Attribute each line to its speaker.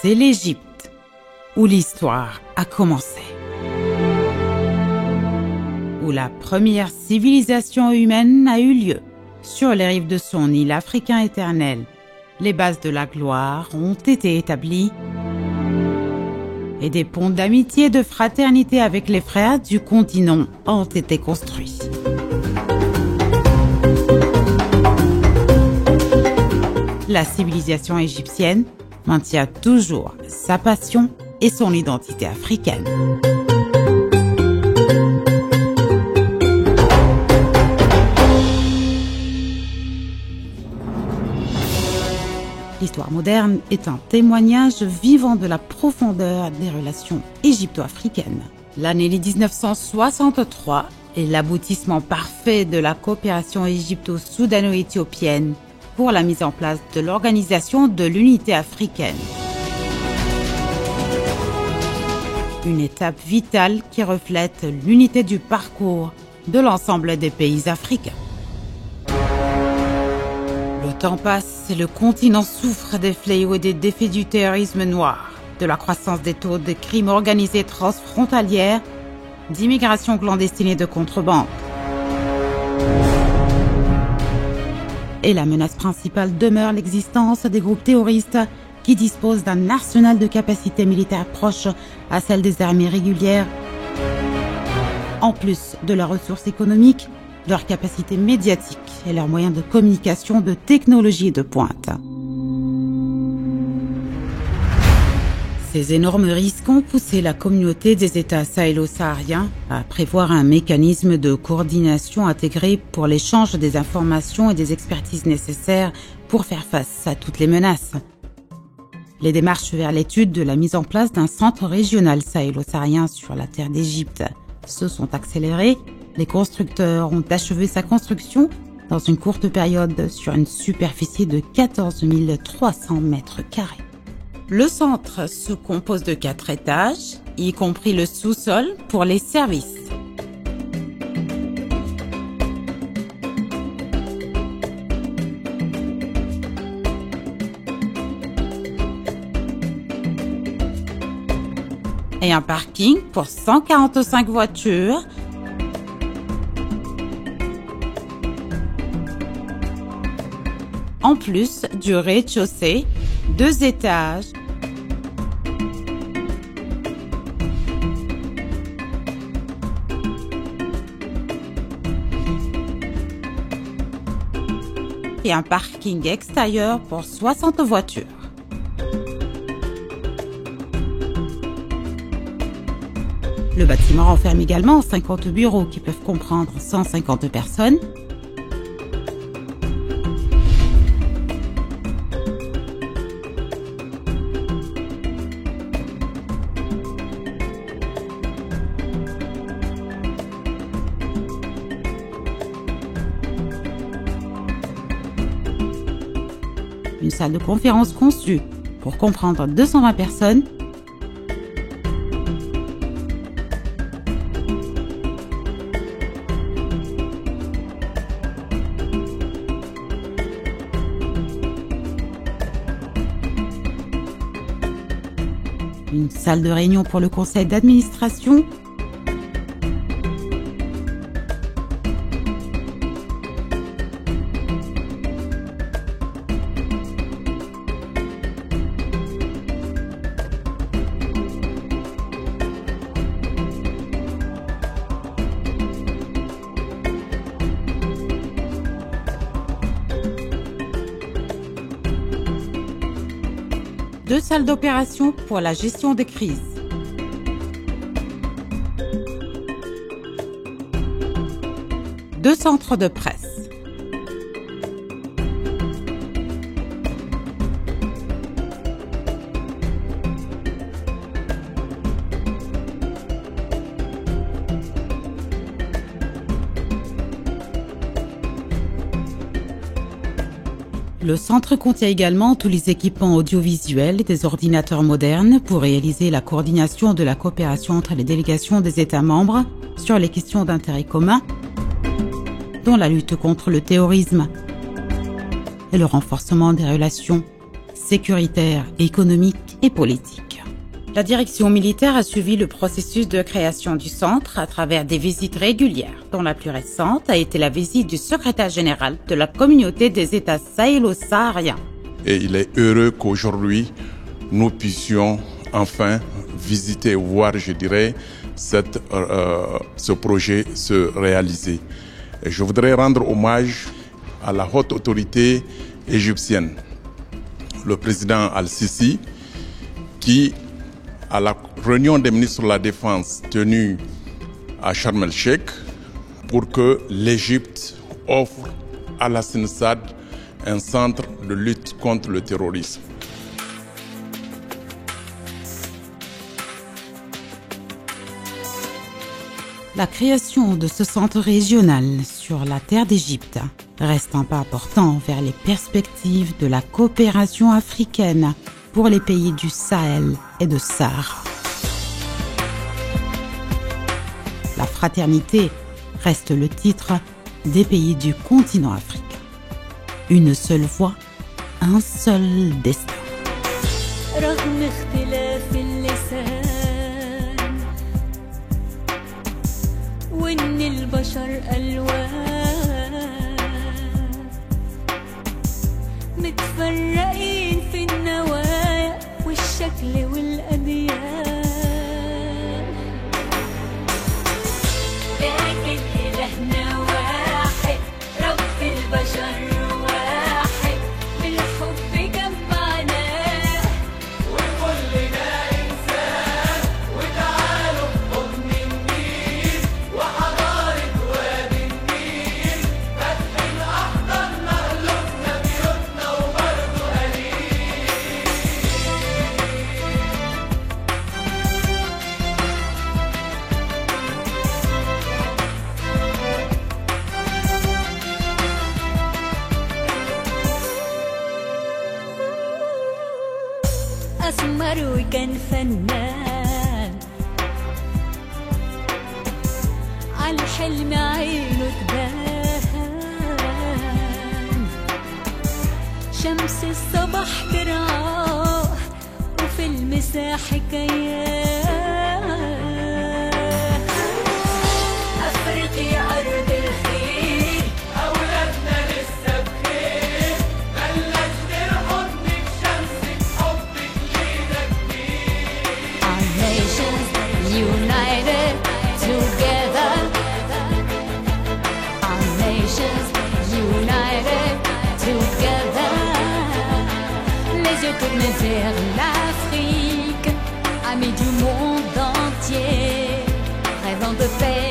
Speaker 1: c'est l'Égypte, où l'histoire a commencé. Où la première civilisation humaine a eu lieu. Sur les rives de son île africain éternel, les bases de la gloire ont été établies et des ponts d'amitié et de fraternité avec les frères du continent ont été construits. La civilisation égyptienne maintient toujours sa passion et son identité africaine. L'histoire moderne est un témoignage vivant de la profondeur des relations égypto-africaines. L'année 1963 est l'aboutissement parfait de la coopération égypto-soudano-éthiopienne pour la mise en place de l'Organisation de l'Unité africaine. Une étape vitale qui reflète l'unité du parcours de l'ensemble des pays africains. Le temps passe et le continent souffre des fléaux et des défis du terrorisme noir, de la croissance des taux de crimes organisés transfrontalières, d'immigration clandestine et de contrebande. Et la menace principale demeure l'existence des groupes terroristes qui disposent d'un arsenal de capacités militaires proches à celles des armées régulières, en plus de leurs ressources économiques, leurs capacités médiatiques et leurs moyens de communication de technologie de pointe. Ces énormes risques ont poussé la communauté des États sahélo-sahariens à prévoir un mécanisme de coordination intégré pour l'échange des informations et des expertises nécessaires pour faire face à toutes les menaces. Les démarches vers l'étude de la mise en place d'un centre régional sahélo-saharien sur la terre d'Égypte se sont accélérées. Les constructeurs ont achevé sa construction dans une courte période sur une superficie de 14 300 mètres carrés. Le centre se compose de 4 étages, y compris le sous-sol pour les services. Et un parking pour 145 voitures, en plus du rez-de-chaussée, 2 étages, et un parking extérieur pour 60 voitures. Le bâtiment renferme également 50 bureaux qui peuvent comprendre 150 personnes. Une salle de conférence conçue pour comprendre 220 personnes. Une salle de réunion pour le conseil d'administration. Deux salles d'opération pour la gestion des crises. Deux centres de presse. Le centre contient également tous les équipements audiovisuels et des ordinateurs modernes pour réaliser la coordination de la coopération entre les délégations des États membres sur les questions d'intérêt commun, dont la lutte contre le terrorisme et le renforcement des relations sécuritaire, économique et politique. La direction militaire a suivi le processus de création du centre à travers des visites régulières, dont la plus récente a été la visite du secrétaire général de la communauté des États sahélo-sahariens.
Speaker 2: Et il est heureux qu'aujourd'hui, nous puissions enfin visiter, voir, je dirais, ce projet se réaliser. Et je voudrais rendre hommage à la haute autorité égyptienne, le président Al-Sisi, qui, à la réunion des ministres de la Défense tenue à Sharm el-Sheikh, pour que l'Égypte offre à la SINSAD un centre de lutte contre le terrorisme.
Speaker 1: La création de ce centre régional sur la terre d'Égypte reste un pas important vers les perspectives de la coopération africaine pour les pays du Sahel et de Sahara. La fraternité reste le titre des pays du continent africain. Une seule voix, un seul destin.
Speaker 3: وإن البشر ألوان متفرقين في النوايا والشكل والأديان، لكن إلهنا واحد، رب البشر واحد، بالحب جمعناه وكلنا إنسان، وتعالوا بحضن النيل وحضارة وادي النيل، فاتحين أحضاننا قلوبنا بيوتنا وبرضه قليل. أسمر وكان فنان، عالحلم عينه تبان، شمس الصبح ترعاه وفي المساح حكاياه. أفريقيا أرض الخير، أولادنا لسه بخير، بلش نرحضنك شمسك حبك لينا كبير. Our nations united together. Our nations united together. Les yeux tournés vers l'Afrique, amis du monde entier, rêvant de paix.